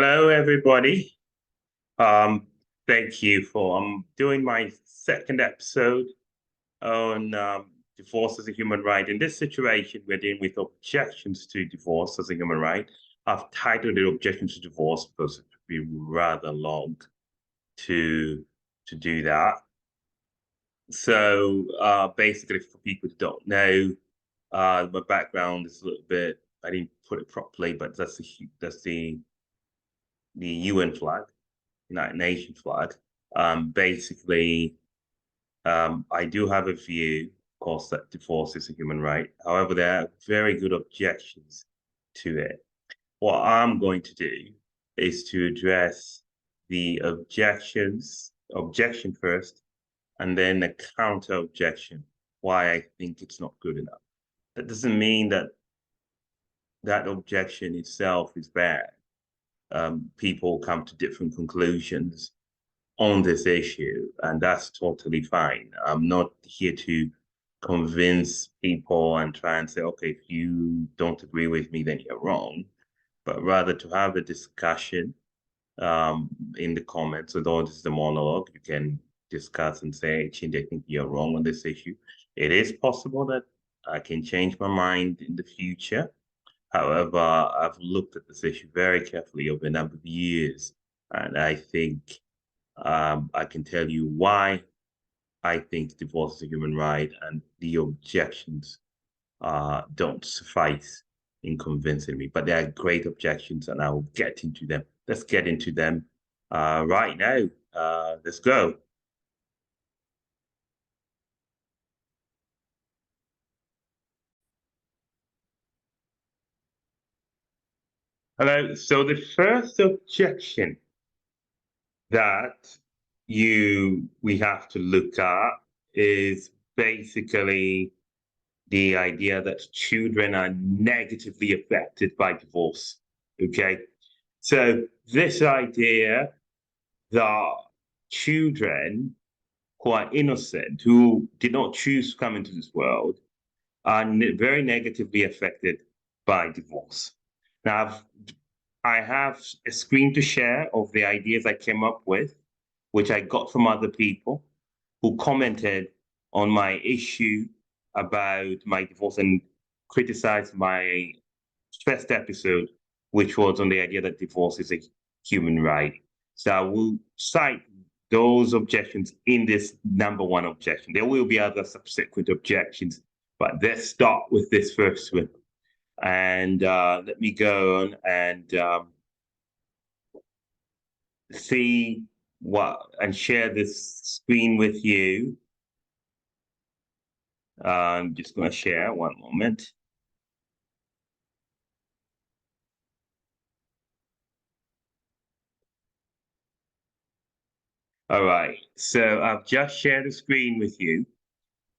Hello, everybody. Um, Thank you for doing my second episode on divorce as a human right. In this situation, we're dealing with objections to divorce as a human right. I've titled it "Objections to Divorce" because it would be rather long to do that. So basically, for people who don't know, my background is a little bit. I didn't put it properly, but that's the UN flag. United Nations flag. Basically, I do have a view, of course, that divorce is a human right. However, there are very good objections to it. What I'm going to do is to address the objection first, and then the counter objection, why I think it's not good enough. That doesn't mean that that objection itself is bad. People come to different conclusions on this issue, and that's totally fine. I'm not here to convince people and try and say, okay, if you don't agree with me, then you're wrong, but rather to have a discussion in the comments. Although this is a monologue, you can discuss and say, hey, Chindi, I think you're wrong on this issue. It is possible that I can change my mind in the future. However, I've looked at this issue very carefully over a number of years, and I think I can tell you why I think divorce is a human right, and the objections don't suffice in convincing me. But they are great objections, and I will get into them. Let's get into them right now. Let's go. Hello. So the first objection that we have to look at is basically the idea that children are negatively affected by divorce. Okay. So this idea that children who are innocent, who did not choose to come into this world, are very negatively affected by divorce. Now, I have a screen to share of the ideas I came up with, which I got from other people who commented on my issue about my divorce and criticized my first episode, which was on the idea that divorce is a human right. So I will cite those objections in this number one objection. There will be other subsequent objections, but let's start with this first one. And let me go on and see what and share this screen with you. I'm just going to share one moment. All right, so I've just shared a screen with you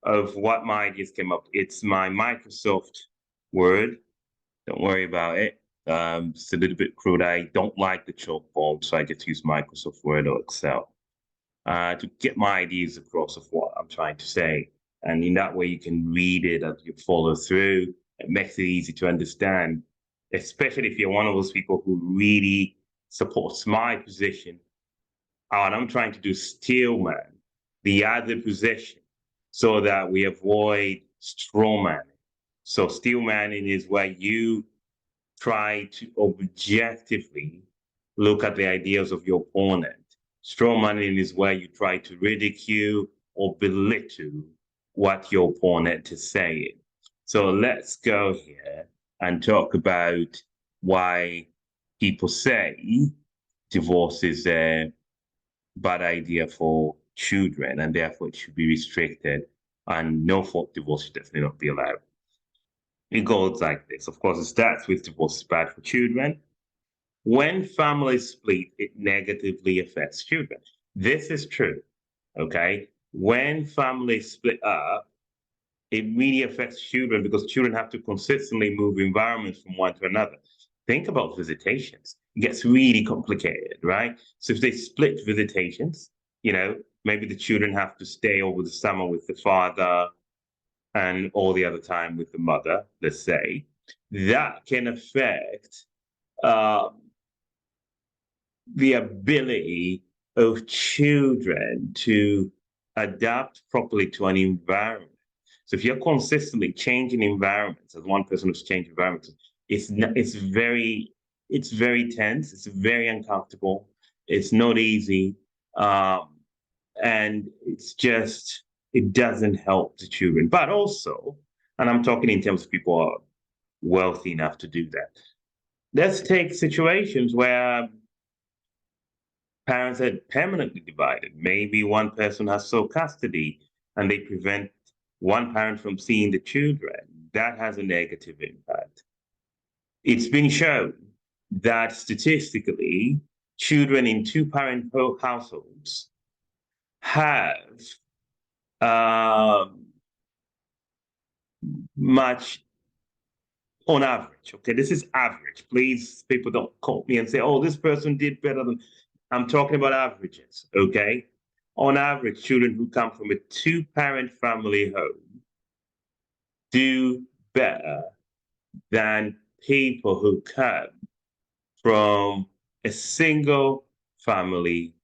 of what my ideas came up. It's my Microsoft Word. Don't worry about it. It's a little bit crude. I don't like the chalkboard, so I just use Microsoft Word or Excel to get my ideas across of what I'm trying to say. And in that way, you can read it as you follow through. It makes it easy to understand, especially if you're one of those people who really supports my position. And I'm trying to do steelman, the other position, so that we avoid strawman. So steelmanning is where you try to objectively look at the ideas of your opponent. Strawmanning is where you try to ridicule or belittle what your opponent is saying. So let's go here and talk about why people say divorce is a bad idea for children and therefore it should be restricted and no fault divorce should definitely not be allowed. It goes like this. Of course, it starts with divorce is bad for children. When families split, it negatively affects children. This is true. Okay. When families split up, it really affects children because children have to consistently move environments from one to another. Think about visitations. It gets really complicated, right? So if they split visitations, maybe the children have to stay over the summer with the father and all the other time with the mother, let's say, that can affect uh, the ability of children to adapt properly to an environment. So if you're consistently changing environments, as one person who's changed environments, it's very tense. It's very uncomfortable. It's not easy, and it doesn't help the children. But also, and I'm talking in terms of people who are wealthy enough to do that. Let's take situations where parents are permanently divided. Maybe one person has sole custody and they prevent one parent from seeing the children. That has a negative impact. It's been shown that statistically, children in two-parent households have much on average. Okay, this is average. Please, people don't quote me and say, oh, this person did better than. I'm talking about averages, okay? On average, children who come from a two-parent family home do better than people who come from a single family,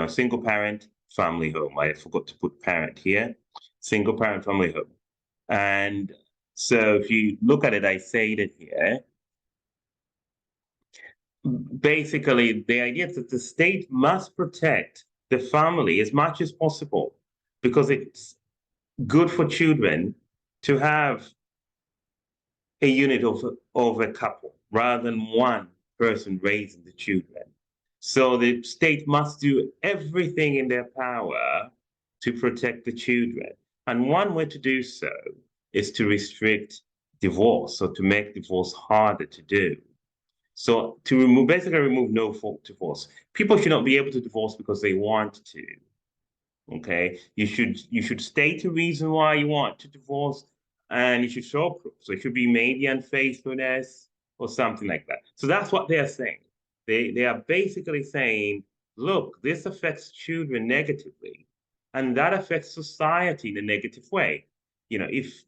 single parent family home. I forgot to put parent here, single parent family home. And so if you look at it, I say it here. Basically, the idea is that the state must protect the family as much as possible because it's good for children to have a unit of a couple rather than one person raising the children. So the state must do everything in their power to protect the children. And one way to do so is to restrict divorce or to make divorce harder to do. So to basically remove no fault divorce. People should not be able to divorce because they want to. Okay, you should state a reason why you want to divorce, and you show proof. So it should be maybe unfaithfulness or something like that. So that's what they're saying. They are basically saying, look, this affects children negatively, and that affects society in a negative way. If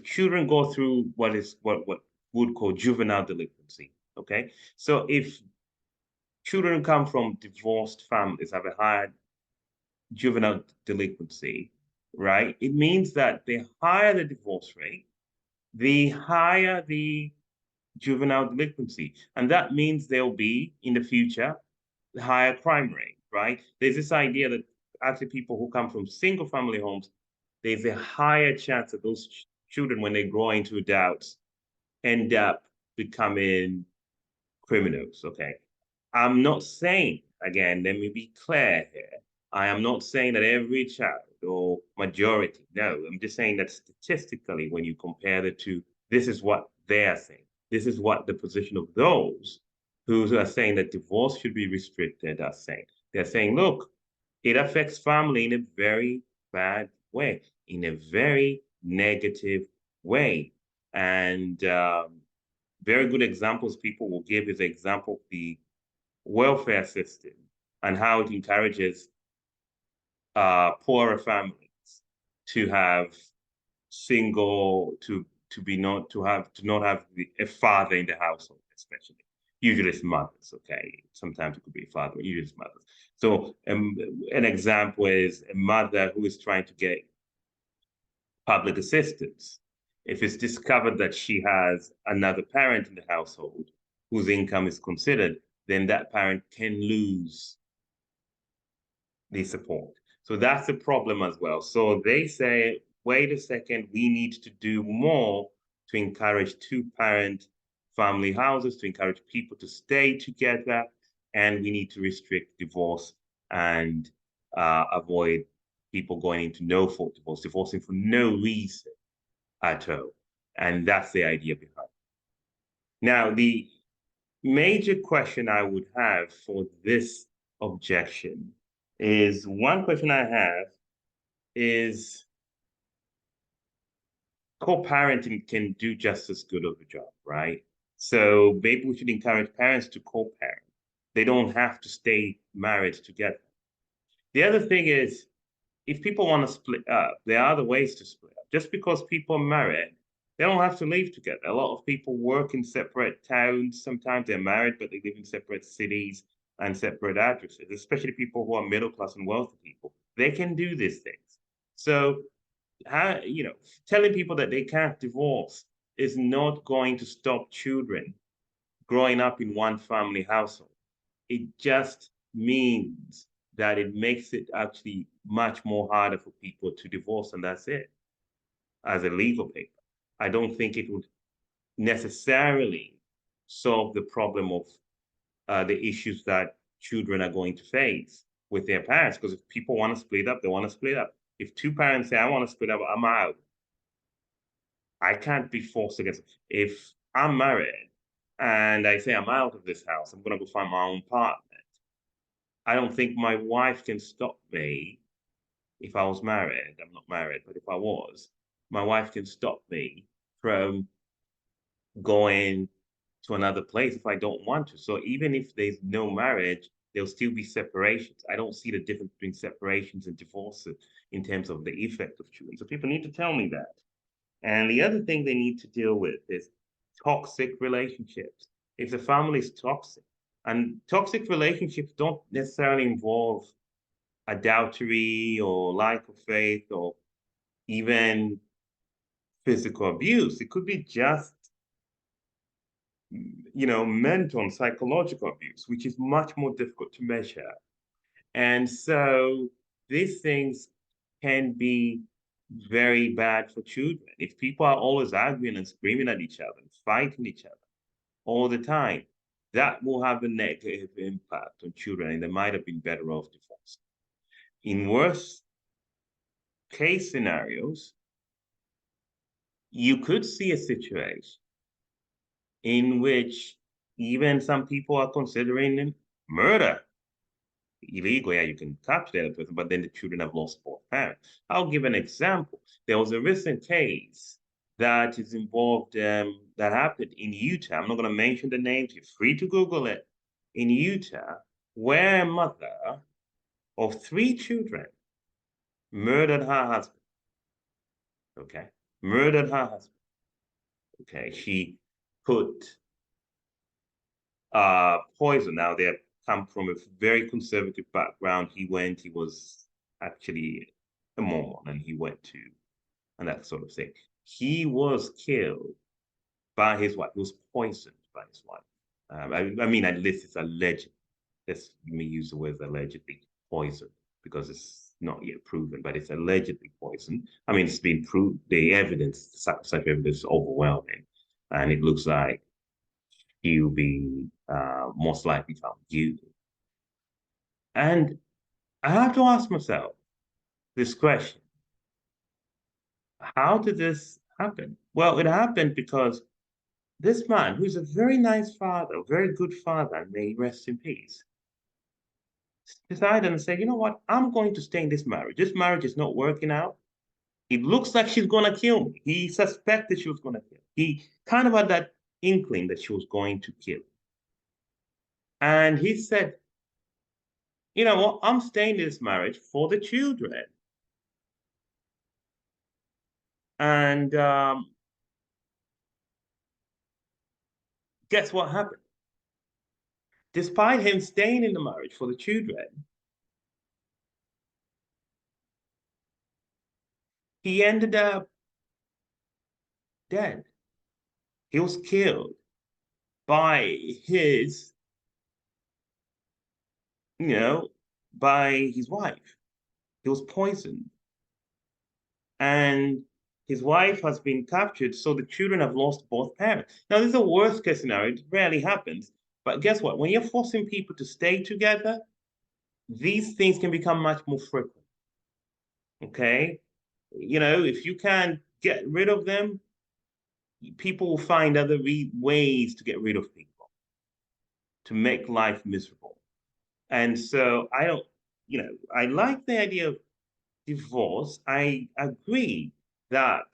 children go through what would call juvenile delinquency, okay? So if children come from divorced families, have a higher juvenile delinquency, right? It means that the higher the divorce rate, the higher the juvenile delinquency. And that means there'll be, in the future, the higher crime rate, right? There's this idea that actually people who come from single family homes, there's a higher chance that those children, when they grow into adults, end up becoming criminals, okay? I'm not saying, again, let me be clear here. I am not saying that every child or majority, no, I'm just saying that statistically, when you compare the two, this is what they're saying. This is what the position of those who are saying that divorce should be restricted are saying. They're saying, look, it affects family in a very bad way, in a very negative way. And very good examples people will give is the example of the welfare system and how it encourages poorer families to have not have a father in the household, especially. Usually it's mothers, okay? Sometimes it could be a father, but usually it's mothers. So an example is a mother who is trying to get public assistance. If it's discovered that she has another parent in the household whose income is considered, then that parent can lose the support. So that's a problem as well. So they say, wait a second, we need to do more to encourage two-parent family houses, to encourage people to stay together, and we need to restrict divorce and avoid people going into no-fault divorce, divorcing for no reason at all. And that's the idea behind it. Now, the major question I would have for this objection is one question I have is co-parenting can do just as good of a job, right? So maybe we should encourage parents to co-parent. They don't have to stay married together. The other thing is, if people want to split up, there are other ways to split up. Just because people are married They don't have to live together. A lot of people work in separate towns. Sometimes they're married, but they live in separate cities and separate addresses, especially people who are middle class and wealthy people. They can do these things. So, telling people that they can't divorce is not going to stop children growing up in one family household. It just means that it makes it actually much more harder for people to divorce, and that's it, as a legal paper. I don't think it would necessarily solve the problem of the issues that children are going to face with their parents. Because if people want to split up, they want to split up. If two parents say, I want to split up, I'm out. I can't be forced against it. If I'm married and I say I'm out of this house, I'm going to go find my own partner. I don't think my wife can stop me if I was married. I'm not married, but if I was, my wife can stop me from going to another place if I don't want to. So even if there's no marriage, there'll still be separations. I don't see the difference between separations and divorces in terms of the effect of children. So people need to tell me that. And the other thing they need to deal with is toxic relationships. If the family is toxic, and toxic relationships don't necessarily involve adultery or lack of faith or even physical abuse. It could be just, mental and psychological abuse, which is much more difficult to measure. And so these things can be very bad for children. If people are always arguing and screaming at each other and fighting each other all the time, that will have a negative impact on children, and they might have been better off divorced. In worse case scenarios, you could see a situation in which even some people are considering murder illegal. Yeah, you can capture that person, but then the children have lost both parents. I'll give an example. There was a recent case that is involved that happened in Utah. I'm not going to mention the names. You're free to Google it. In Utah, where a mother of three children murdered her husband. Okay, murdered her husband. Okay, she put poison. Now they come from a very conservative background. He was actually a Mormon, and he went to, and that sort of thing. He was killed by his wife. He was poisoned by his wife. I mean, at least it's alleged. Let me use the word allegedly poisoned, because it's not yet proven, but it's allegedly poisoned. I mean, it's been proved. The evidence, such evidence, is overwhelming, and it looks like he'll be most likely found guilty. And I have to ask myself this question: how did this happen? Well, it happened because this man, who's a very nice father, a very good father, and may he rest in peace, decided and said, you know what? I'm going to stay in this marriage. This marriage is not working out. It looks like she's going to kill me. He suspected she was going to kill. He kind of had that inkling that she was going to kill. And he said, you know what? I'm staying in this marriage for the children. And guess what happened? Despite him staying in the marriage for the children, he ended up dead. He was killed by his, you know, by his wife. He was poisoned. And his wife has been captured, so the children have lost both parents. Now, this is a worst case scenario. It rarely happens. But guess what? When you're forcing people to stay together, these things can become much more frequent. Okay? If you can't get rid of them, people will find other ways to get rid of people, to make life miserable. And so I like the idea of divorce. I agree that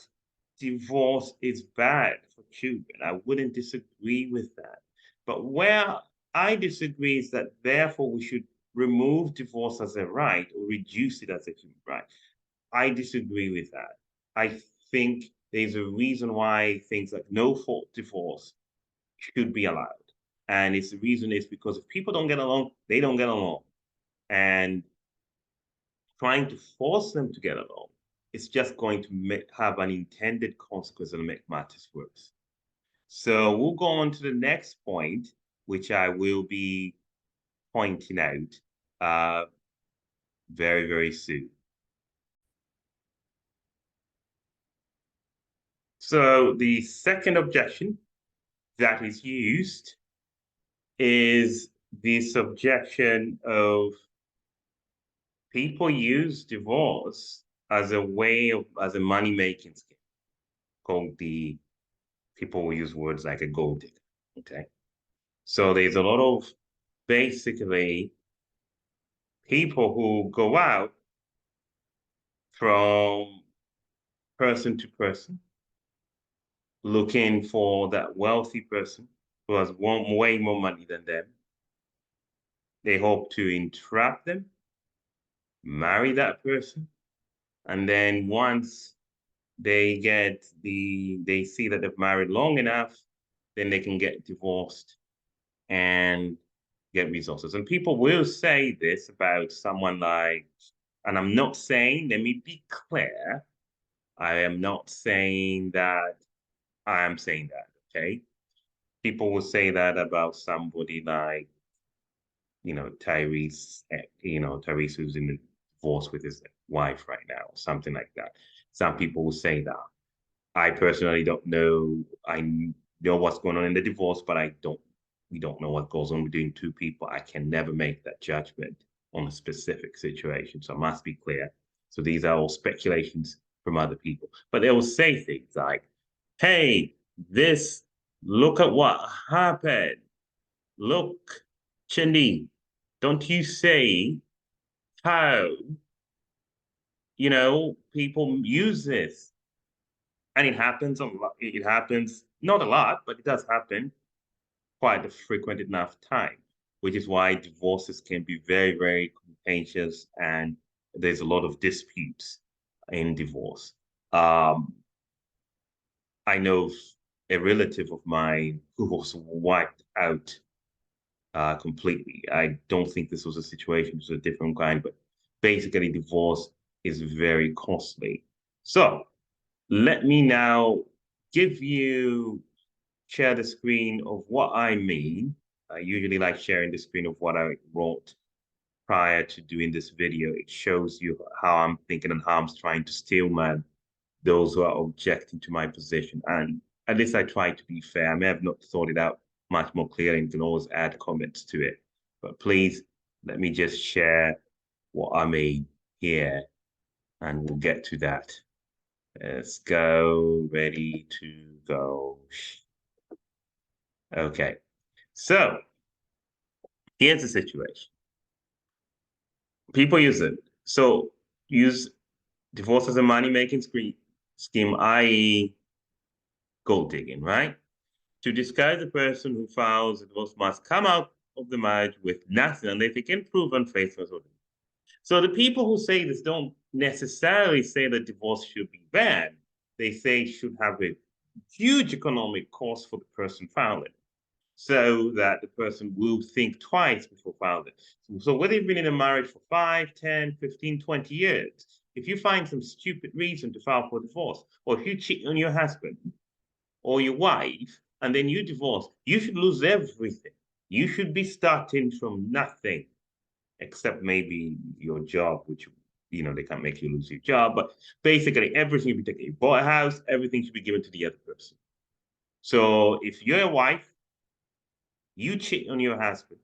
divorce is bad for children. I wouldn't disagree with that. But where I disagree is that therefore we should remove divorce as a right or reduce it as a human right. I disagree with that. I think there's a reason why things like no-fault divorce should be allowed. And the reason is because if people don't get along, they don't get along. And trying to force them to get along is just going to have an intended consequence and make matters worse. So we'll go on to the next point, which I will be pointing out very, very soon. So the second objection that is used is this objection of people use divorce as a way of, as a money-making scheme. Called the, people will use words like a gold digger, okay? So there's a lot of, basically, people who go out from person to person, looking for that wealthy person who has way more money than them. They hope to entrap them, marry that person, and then once they see that they've married long enough, then they can get divorced and get resources. And people will say this about someone like, and I'm not saying, let me be clear, I am not saying that I am saying that, okay? People will say that about somebody like, Tyrese, Tyrese who's in the divorce with his wife right now, or something like that. Some people will say that. I personally don't know. I know what's going on in the divorce, but we don't know what goes on between two people. I can never make that judgment on a specific situation. So I must be clear. So these are all speculations from other people. But they will say things like, hey, look at what happened. Look, Chindi, don't you see how, people use this? And it happens a lot. It happens not a lot, but it does happen quite a frequent enough time, which is why divorces can be very, very contentious, and there's a lot of disputes in divorce. I know a relative of mine who was wiped out completely. I don't think this was a situation, it was a different kind, but basically divorce is very costly. So let me now share the screen of what I mean. I usually like sharing the screen of what I wrote prior to doing this video. It shows you how I'm thinking and how I'm trying to steelman those who are objecting to my position. And at least I try to be fair. I may have not thought it out much more clearly, and you can always add comments to it. But please, let me just share what I mean here, and we'll get to that. Let's go, ready to go. Okay, so here's the situation. People use it. So use divorce as a money-making scheme, i.e. gold digging, right? To disguise the person who files a divorce must come out of the marriage with nothing unless they can prove unfaithfulness. So the people who say this don't necessarily say that divorce should be bad. They say it should have a huge economic cost for the person filing, so that the person will think twice before filing it. So whether you've been in a marriage for 5, 10, 15, 20 years, if you find some stupid reason to file for divorce, or if you cheat on your husband or your wife, and then you divorce, you should lose everything. You should be starting from nothing, except maybe your job, which, they can't make you lose your job. But basically, everything should be taken. You bought a house, everything should be given to the other person. So if you're a wife, you cheat on your husband,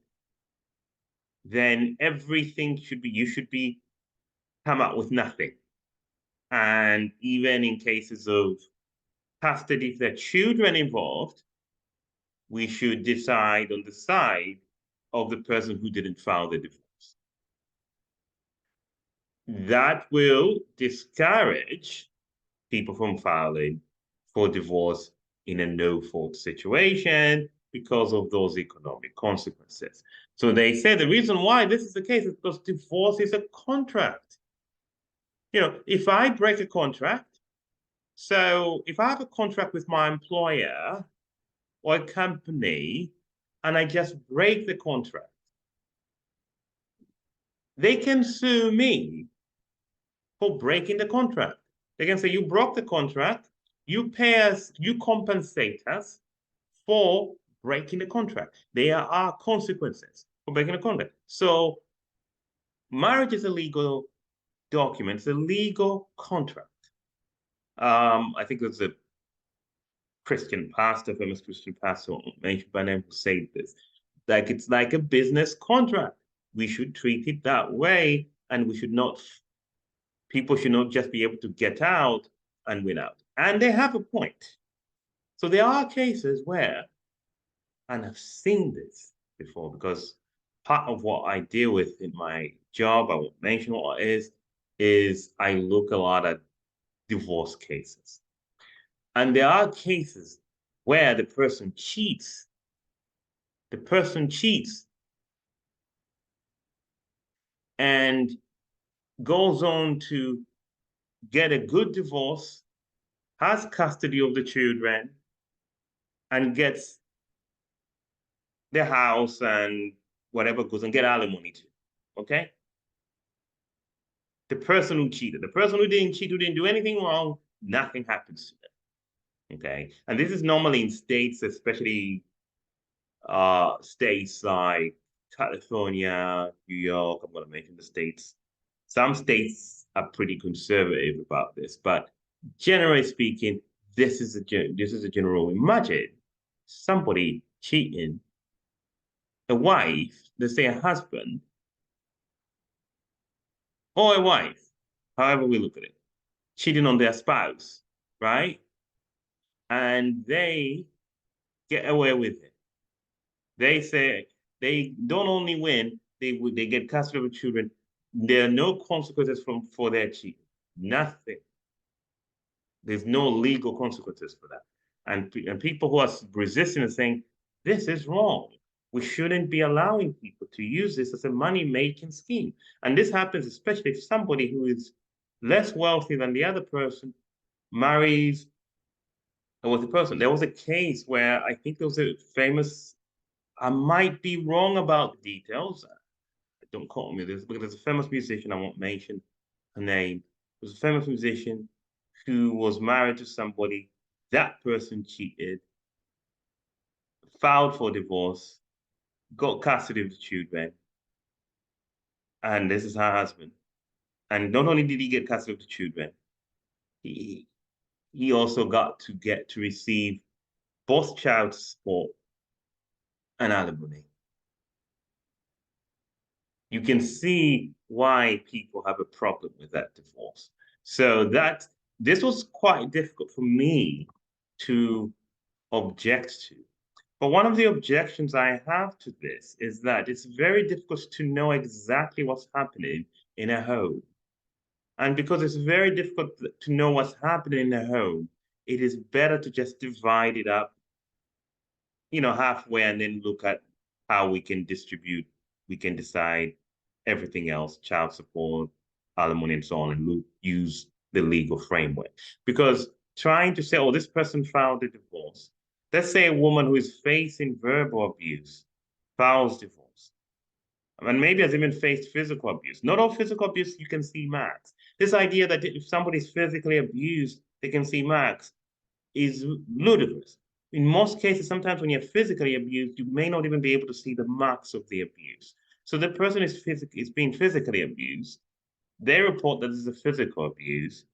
then everything you should be come out with nothing. And even in cases of custody, if there are children involved, we should decide on the side of the person who didn't file the divorce. That will discourage people from filing for divorce in a no-fault situation because of those economic consequences. So they say the reason why this is the case is because divorce is a contract. If I break a contract, So if I have a contract with my employer or a company and I just break the contract, they can sue me for breaking the contract. They can say, you broke the contract, you pay us, you compensate us for breaking the contract. There are consequences for breaking the contract. So marriage is a legal document, it's a legal contract. I think there's a Christian pastor, famous Christian pastor mentioned by name who said this. Like it's like a business contract. We should treat it that way, and we should not people should not just be able to get out and win out. And they have a point. So there are cases where, and I've seen this before because part of what I deal with in my job, I won't mention what it is I look a lot at divorce cases. And there are cases where the person cheats. The person cheats and goes on to get a good divorce, has custody of the children, and gets the house and whatever goes and get alimony to. Okay? The person who cheated, the person who didn't cheat, who didn't do anything wrong, nothing happens to them. Okay? And this is normally in states, especially states like California, New York. I'm going to mention the states. Some states are pretty conservative about this, but generally speaking, this is a general. Imagine somebody cheating a wife, let's say a husband or a wife, however we look at it, cheating on their spouse, right? And they get away with it. They say they don't only win, they get custody of the children. There are no consequences for their cheating. Nothing. There's no legal consequences for that. And people who are resisting and saying, this is wrong. We shouldn't be allowing people to use this as a money-making scheme. And this happens especially if somebody who is less wealthy than the other person marries with the person. There was a case where I think there was a famous, I might be wrong about the details. Don't quote me this, because there's a famous musician, I won't mention her name. There's a famous musician who was married to somebody. That person cheated, filed for divorce, got custody of the children, and this is her husband. And not only did he get custody of the children, he he also got to receive both child support and alimony. You can see why people have a problem with that divorce. So this was quite difficult for me to object to. But one of the objections I have to this is that it's very difficult to know exactly what's happening in a home. And because it's very difficult to know what's happening in a home, it is better to just divide it up, halfway and then look at how we can distribute, we can decide everything else, child support, alimony, and so on, and use the legal framework. Because trying to say, oh, this person filed a divorce. Let's say a woman who is facing verbal abuse files divorce. And maybe has even faced physical abuse. Not all physical abuse you can see marks. This idea that if somebody's physically abused, they can see marks is ludicrous. In most cases, sometimes when you're physically abused, you may not even be able to see the marks of the abuse. So the person is being physically abused. They report that this is a physical abuse.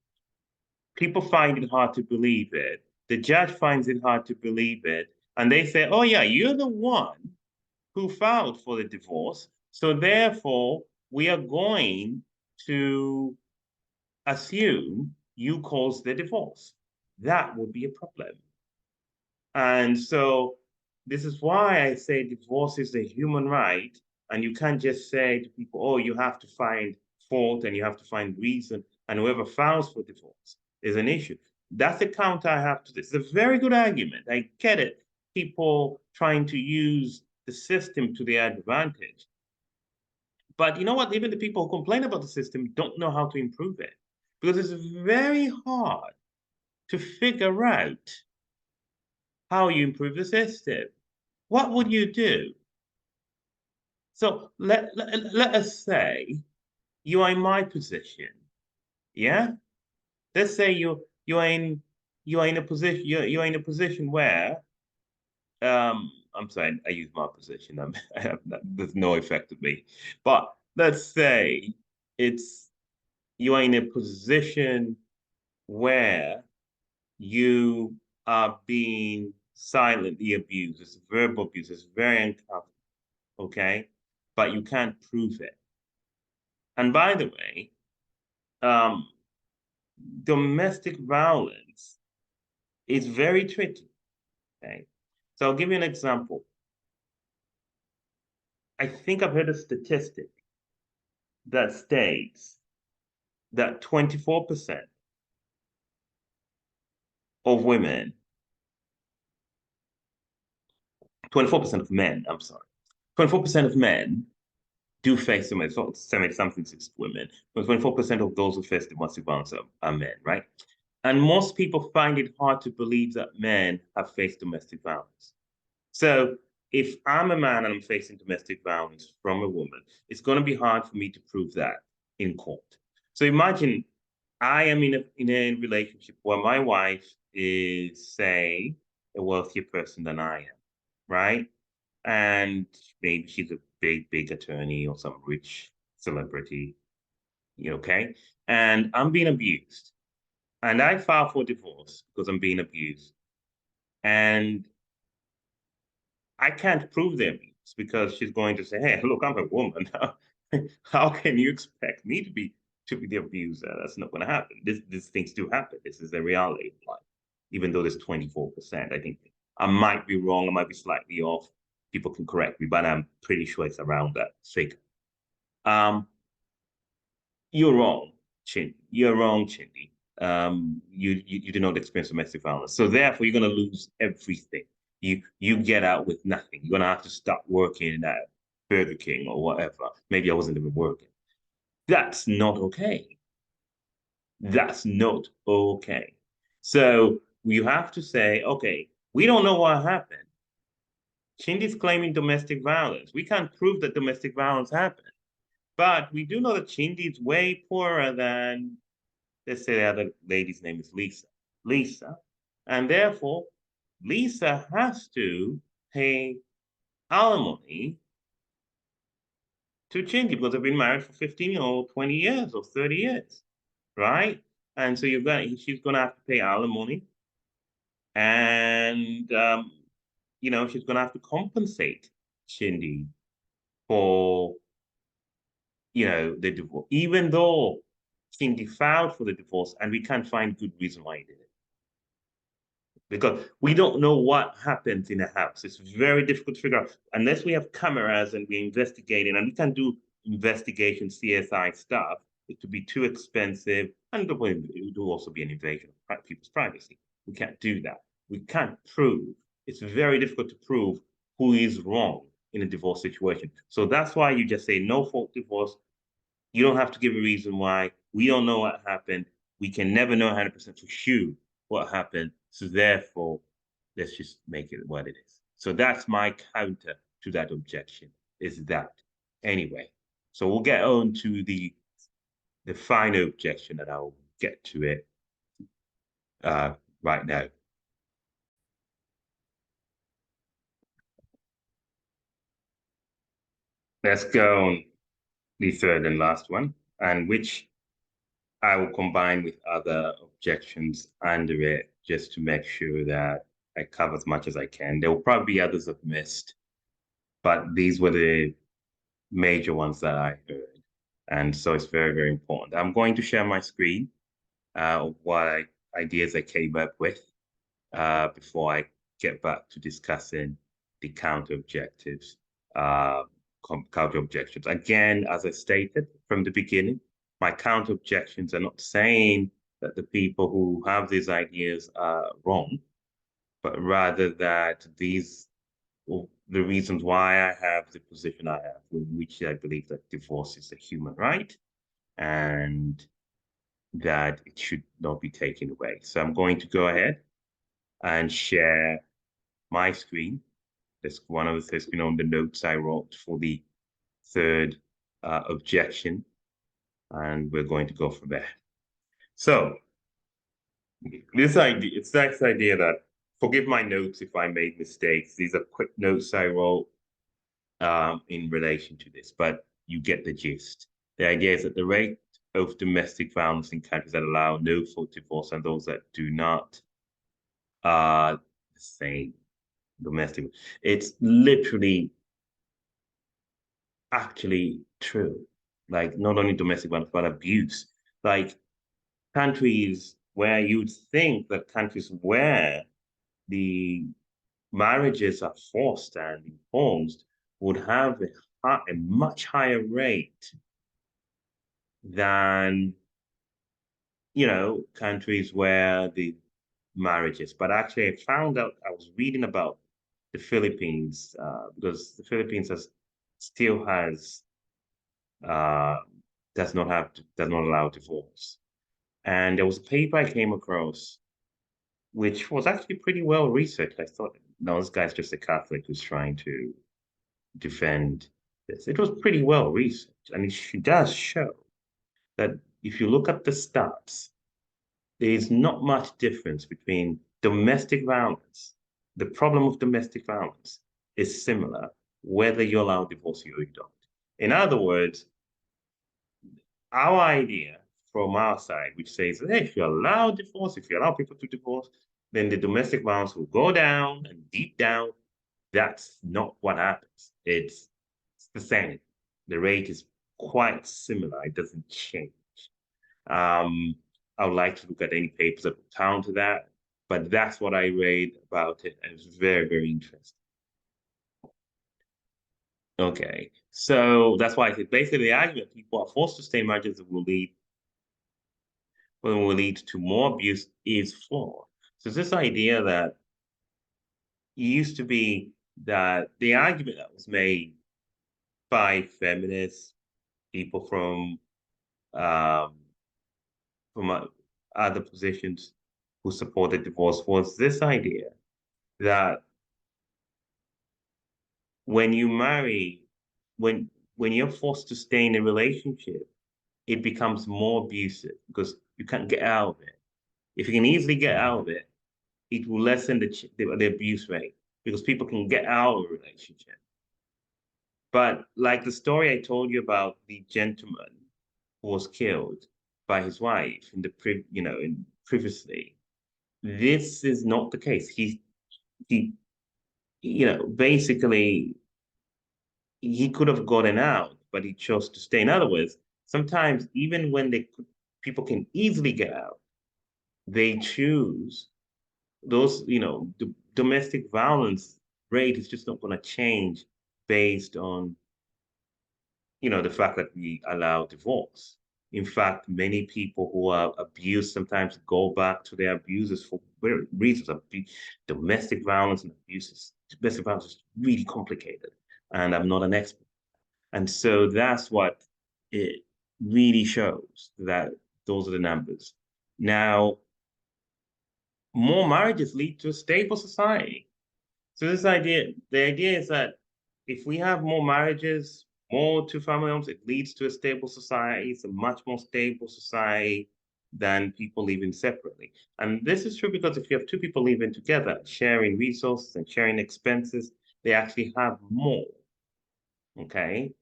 People find it hard to believe it. The judge finds it hard to believe it. And they say, oh, yeah, you're the one who filed for the divorce. So therefore, we are going to assume you caused the divorce. That would be a problem. And so this is why I say divorce is a human right. And you can't just say to people, oh, you have to find fault and you have to find reason. And whoever files for divorce is an issue. That's the counter I have to this. It's a very good argument. I get it. People trying to use the system to their advantage. But you know what? Even the people who complain about the system don't know how to improve it. Because it's very hard to figure out how you improve the system. What would you do? So let us say you are in my position. Yeah? Let's say you are in a position you're in a position where I'm sorry, I use my position. There's no effect of me. But let's say it's you are in a position where you are being silently abused. It's verbal abuse. It's very uncomfortable. Okay, but you can't prove it. And by the way, um, domestic violence is very tricky. Okay, so I'll give you an example. I think I've heard a statistic that states that 24% of women, 24% of men, I'm sorry, 24% of men do face domestic, 70-something women, but 24% of those who face domestic violence are men, right? And most people find it hard to believe that men have faced domestic violence. So if I'm a man and I'm facing domestic violence from a woman, it's going to be hard for me to prove that in court. So imagine I am in a relationship where my wife is, say, a wealthier person than I am, right? And maybe she's a big attorney or some rich celebrity, okay? And I'm being abused. And I file for divorce because I'm being abused. And I can't prove the abuse because she's going to say, "Hey, look, I'm a woman. How can you expect me to be the abuser? That's not going to happen. These things do happen. This is the reality of life. Even though there's 24%, I think I might be wrong. I might be slightly off. People can correct me, but I'm pretty sure it's around that figure. Um, you're wrong, Chin. You're wrong, Chindy. You did not experience domestic violence, so therefore you're going to lose everything. You get out with nothing. You're going to have to stop working at Burger King or whatever. Maybe I wasn't even working. That's not okay. That's not okay. So you have to say, okay, we don't know what happened. Chindy's claiming domestic violence. We can't prove that domestic violence happened. But we do know that Chindy is way poorer than, let's say the other lady's name is Lisa. Lisa. And therefore, Lisa has to pay alimony to Chindy because they've been married for 15 or 20 years or 30 years, right? And so she's gonna have to pay alimony, and she's gonna have to compensate Chindy for the divorce, even though Chindy filed for the divorce, and we can't find good reason why he did it. Because we don't know what happens in a house. It's very difficult to figure out unless we have cameras and we're investigating, and we can do investigation CSI stuff. It would be too expensive, and it would also be an invasion of people's privacy. We can't do that. We can't prove. It's very difficult to prove who is wrong in a divorce situation. So that's why you just say no fault divorce. You don't have to give a reason why. We don't know what happened. We can never know 100% for sure what happened. So therefore, let's just make it what it is. So that's my counter to that objection, is that. Anyway, so we'll get on to the final objection, and I'll get to it right now. Let's go on the third and last one, and which I will combine with other objections under it just to make sure that I cover as much as I can. There will probably be others I've missed, but these were the major ones that I heard. And so it's very, very important. I'm going to share my screen of ideas I came up with before I get back to discussing the counter objectives, counter objections. Again, as I stated from the beginning, my counter objections are not saying that the people who have these ideas are wrong, but rather that the reasons why I have the position I have, which I believe that divorce is a human right, and that it should not be taken away. So I'm going to go ahead and share my screen. That's one of the screen on the notes I wrote for the third objection, and we're going to go from there. So this idea, it's this idea that, forgive my notes if I made mistakes. These are quick notes I wrote in relation to this, but you get the gist. The idea is that the rate of domestic violence in countries that allow no fault divorce and those that do not are the same. Domestic. It's literally actually true. Like not only domestic violence, but abuse. Like countries where you'd think that countries where the marriages are forced and imposed would have a much higher rate than, countries where the marriages. But actually, I found out, I was reading about the Philippines, because the Philippines still has, uh, does not allow divorce. And there was a paper I came across, which was actually pretty well researched. I thought, no, this guy's just a Catholic who's trying to defend this. It was pretty well researched, and it does show that if you look at the stats, there is not much difference between domestic violence. The problem of domestic violence is similar, whether you allow divorce or you don't. In other words, our idea from our side, which says, hey, if you allow divorce, if you allow people to divorce, then the domestic violence will go down, and deep down, that's not what happens. It's the same. The rate is quite similar. It doesn't change. I would like to look at any papers that would counter that, but that's what I read about it, and it's very, very interesting. Okay, so that's why I said basically the argument people are forced to stay in marriages that will lead to more abuse is flawed. So this idea that it used to be that the argument that was made by feminists, people um, from other positions who supported divorce was this idea that when you marry, when you're forced to stay in a relationship, it becomes more abusive because you can't get out of it. If you can easily get out of it, it will lessen the abuse rate because people can get out of a relationship. But like the story I told you about the gentleman who was killed by his wife in previously, this is not the case. He basically he could have gotten out, but he chose to stay. In other words, sometimes even when people can easily get out, they choose those, the domestic violence rate is just not going to change based on, the fact that we allow divorce. In fact, many people who are abused sometimes go back to their abusers for reasons of domestic violence and abuses. Domestic violence is really complicated, and I'm not an expert. And so that's what it really shows that those are the numbers. Now, more marriages lead to a stable society. So the idea is that if we have more marriages, more two-family homes, it leads to a stable society. It's a much more stable society than people living separately. And this is true because if you have two people living together, sharing resources and sharing expenses, they actually have more. Okay.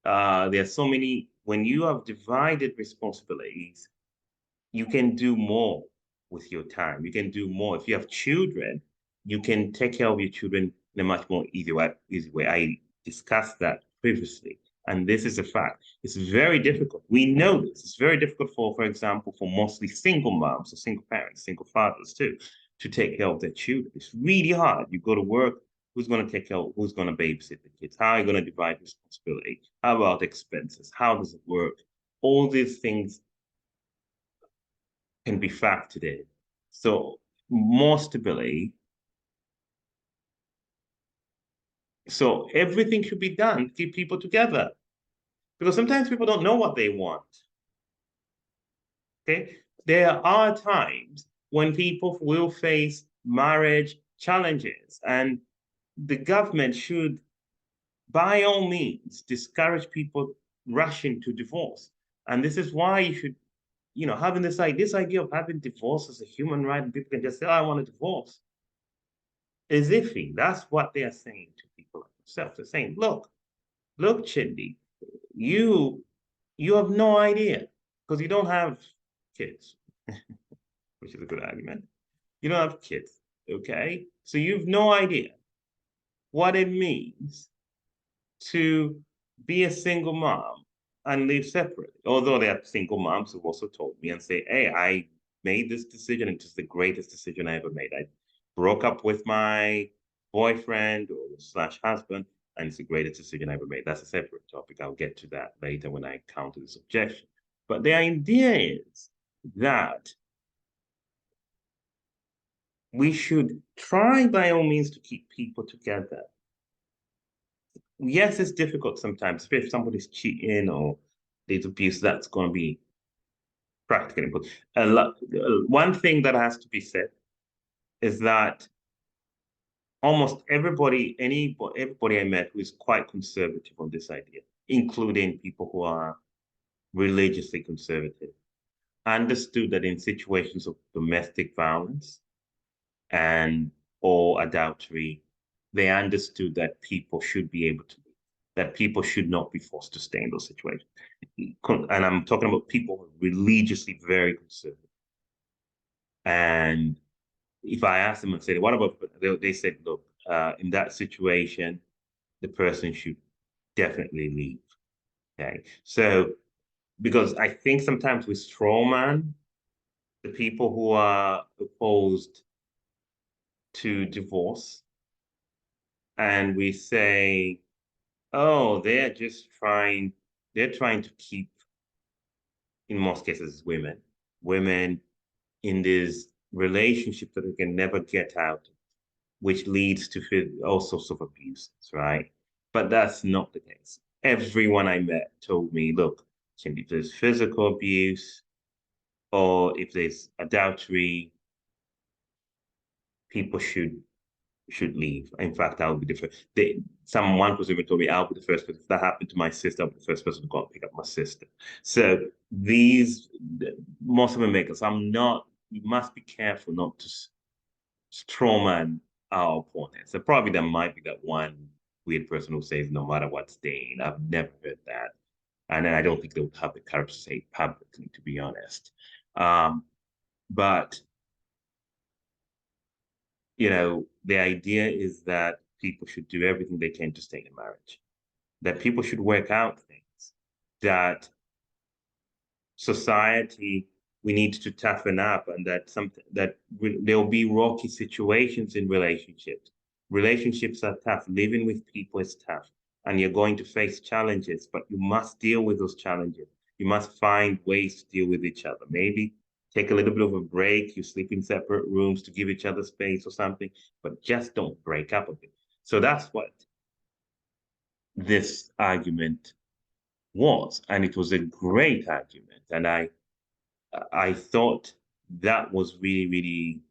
There are so many, when you have divided responsibilities, you can do more with your time. You can do more. If you have children, you can take care of your children in a much more easy way. I discussed that previously. And this is a fact. It's very difficult. We know this. It's very difficult for example, for mostly single moms or single parents, single fathers too, to take care of their children. It's really hard. You go to work, who's going to take care of, who's going to babysit the kids? How are you going to divide responsibility? How about expenses? How does it work? All these things can be factored in. So more stability. So everything should be done to keep people together. Because sometimes people don't know what they want. Okay. There are times when people will face marriage challenges, and the government should, by all means, discourage people rushing to divorce. And this is why you should, having this idea of having divorce as a human right, and people can just say, oh, I want a divorce, is iffy. That's what they are saying to people like themselves. They're saying, look, Chindi, you you have no idea because you don't have kids, which is a good argument. You don't have kids, okay? So you've no idea what it means to be a single mom and live separately. Although there are single moms who've also told me and say, hey, I made this decision, and it's the greatest decision I ever made. I broke up with my boyfriend or slash husband, and it's the greatest decision I ever made. That's a separate topic. I'll get to that later when I counter this objection. But the idea is that we should try by all means to keep people together. Yes, it's difficult sometimes, especially if somebody's cheating or there's abuse, that's going to be practically impossible. One thing that has to be said is that almost everybody I met who is quite conservative on this idea, including people who are religiously conservative, understood that in situations of domestic violence and or adultery, they understood that people should be able to, that people should not be forced to stay in those situations. And I'm talking about people who are religiously very conservative. And if I asked them and said, what about, they said, look, in that situation, the person should definitely leave. Okay. So, because I think sometimes we strawman the people who are opposed to divorce, and we say, oh, they're trying to keep, in most cases, women in this relationship that they can never get out, which leads to all sorts of abuses, right? But that's not the case. Everyone I met told me, look, if there's physical abuse or if there's adultery, people should leave. In fact, I'll be the first. Someone was even told me I'll be the first person. If that happened to my sister, I'll be the first person to go and pick up my sister. So most of them make us. I'm not. You must be careful not to strawman our opponents. So probably there might be that one weird person who says no matter what, staying. I've never heard that, and then I don't think they would have the courage to say it publicly, to be honest. But the idea is that people should do everything they can to stay in a marriage, that people should work out things, that society, we need to toughen up, and that there'll be rocky situations in relationships. Relationships are tough. Living with people is tough, and you're going to face challenges, but you must deal with those challenges. You must find ways to deal with each other. Maybe take a little bit of a break. You sleep in separate rooms to give each other space or something, but just don't break up a bit. So that's what this argument was, and it was a great argument, and I thought that was really, really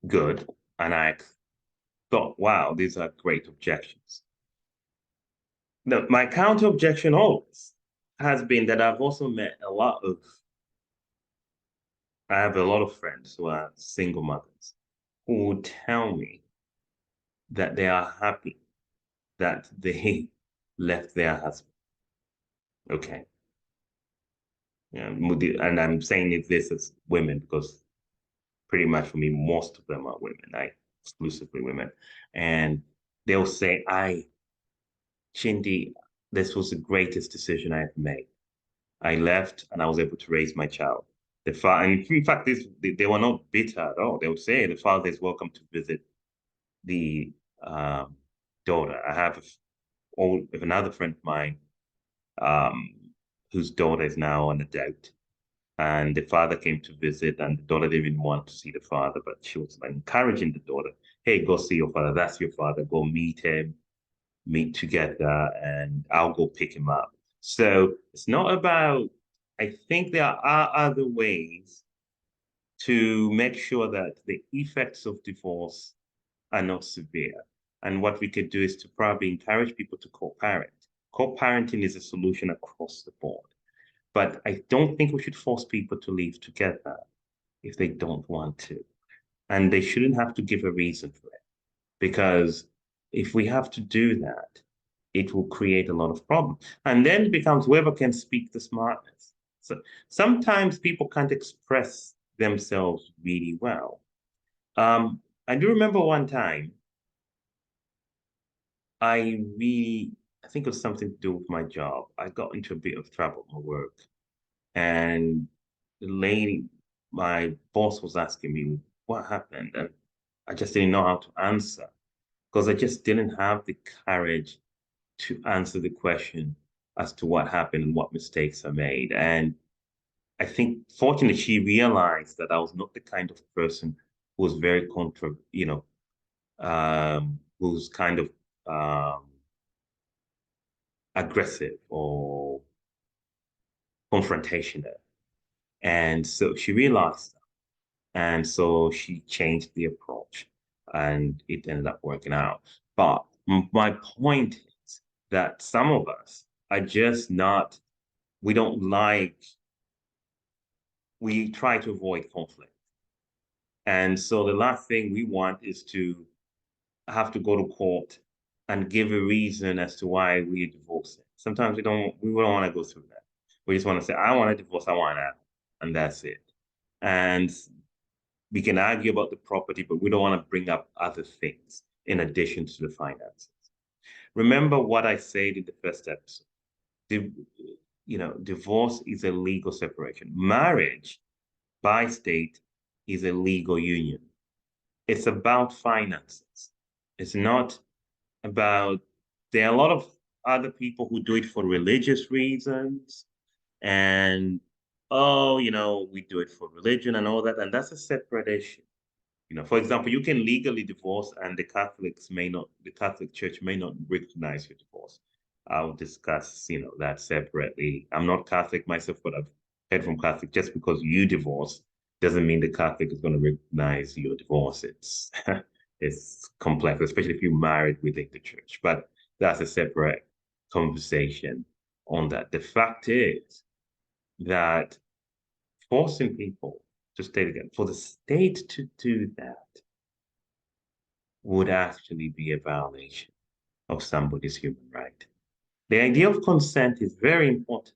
good. And I thought, wow, these are great objections. Now, my counter objection always has been that I have a lot of friends who are single mothers who would tell me that they are happy that they left their husband. Okay. Yeah, and I'm saying this as women because pretty much for me, most of them are women, exclusively women. And they'll say, Chindi, this was the greatest decision I ever made. I left and I was able to raise my child. And in fact, they were not bitter at all. They would say the father is welcome to visit the daughter. I have another friend of mine um, whose daughter is now an adult. And the father came to visit, and the daughter didn't even want to see the father, but she was encouraging the daughter, hey, go see your father. That's your father. Go meet him, meet together, and I'll go pick him up. So it's not about I think there are other ways to make sure that the effects of divorce are not severe. And what we could do is to probably encourage people to co-parent. Co-parenting is a solution across the board. But I don't think we should force people to live together if they don't want to. And they shouldn't have to give a reason for it. Because if we have to do that, it will create a lot of problems. And then it becomes whoever can speak the smartness. So sometimes people can't express themselves really well. I do remember one time I think it was something to do with my job. I got into a bit of trouble at my work. And the lady, my boss was asking me what happened. And I just didn't know how to answer because I just didn't have the courage to answer the question as to what happened and what mistakes I made. And I think fortunately she realized that I was not the kind of person who was very who's kind of aggressive or confrontational. And so she realized that. And so she changed the approach and it ended up working out. But my point is that some of us are just not, we don't like, we try to avoid conflict. And so the last thing we want is to have to go to court and give a reason as to why we're divorcing. Sometimes we don't want to go through that. We just want to say, I want a divorce, I want out, and that's it. And we can argue about the property, but we don't want to bring up other things in addition to the finances. Remember what I said in the first episode. The, divorce is a legal separation. Marriage by state is a legal union. It's about finances. It's not about, there are a lot of other people who do it for religious reasons and, oh, we do it for religion and all that. And that's a separate issue. For example, you can legally divorce and the Catholic Church may not recognize your divorce. I'll discuss, that separately. I'm not Catholic myself, but I've heard from Catholic, just because you divorce doesn't mean the Catholic is going to recognize your divorce. It's complex, especially if you're married within the church. But that's a separate conversation on that. The fact is that forcing people to stay together, for the state to do that would actually be a violation of somebody's human right. The idea of consent is very important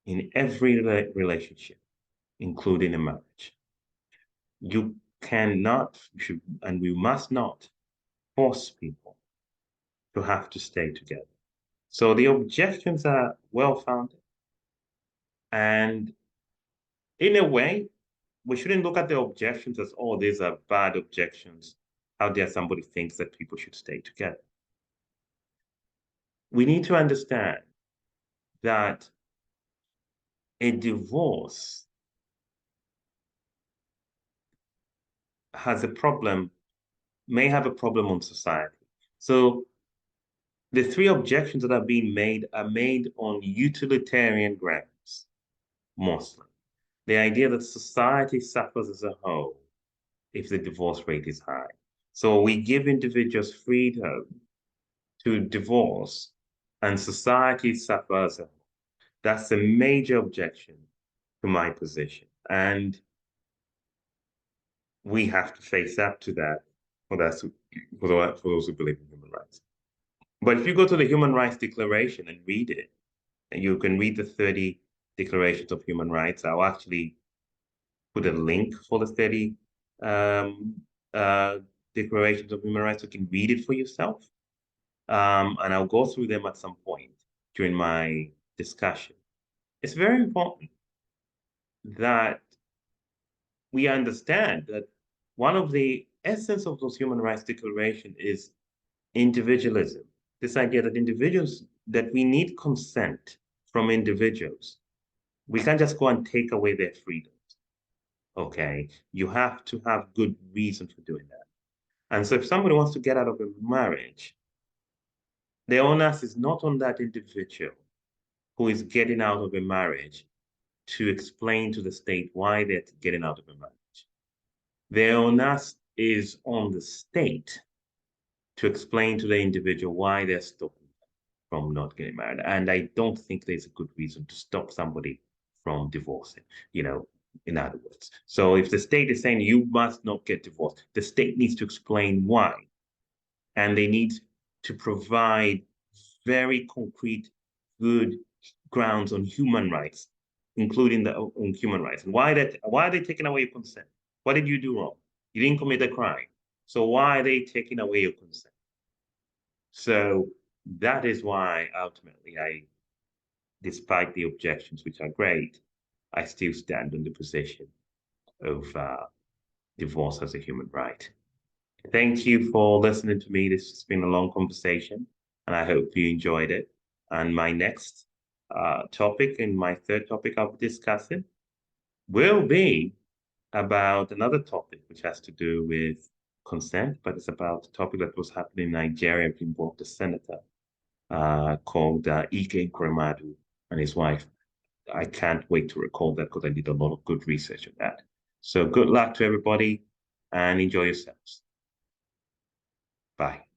in every relationship, including a marriage. You cannot, and we must not force people to have to stay together. So the objections are well-founded. And in a way, we shouldn't look at the objections as, oh, these are bad objections. How dare somebody thinks that people should stay together? We need to understand that a divorce may have a problem on society. So the three objections that are being made are made on utilitarian grounds, mostly. The idea that society suffers as a whole if the divorce rate is high. So we give individuals freedom to divorce and society suffers as a whole. That's a major objection to my position. And we have to face up to that for those who believe in human rights. But if you go to the Human Rights Declaration and read it, and you can read the 30 declarations of human rights. I'll actually put a link for the 30 declarations of human rights. You can read it for yourself. And I'll go through them at some point during my discussion. It's very important that we understand that one of the essence of those human rights declaration is individualism. This idea that we need consent from individuals. We can't just go and take away their freedoms. Okay, you have to have good reason for doing that. And so if somebody wants to get out of a marriage, the onus is not on that individual who is getting out of a marriage to explain to the state why they're getting out of a marriage. The onus is on the state to explain to the individual why they're stopping from not getting married. And I don't think there's a good reason to stop somebody from divorcing, in other words. So if the state is saying you must not get divorced, the state needs to explain why. And they need to provide very concrete, good grounds on human rights, including on human rights. And why are they taking away your consent? What did you do wrong? You didn't commit a crime. So why are they taking away your consent? So that is why ultimately despite the objections, which are great, I still stand on the position of divorce as a human right. Thank you for listening to me. This has been a long conversation, and I hope you enjoyed it. And my next topic, and my third topic I'll be discussing, will be about another topic which has to do with consent, but it's about a topic that was happening in Nigeria, which involved a senator called Ike Kremadu and his wife. I can't wait to record that because I did a lot of good research on that. So good luck to everybody and enjoy yourselves. Bye.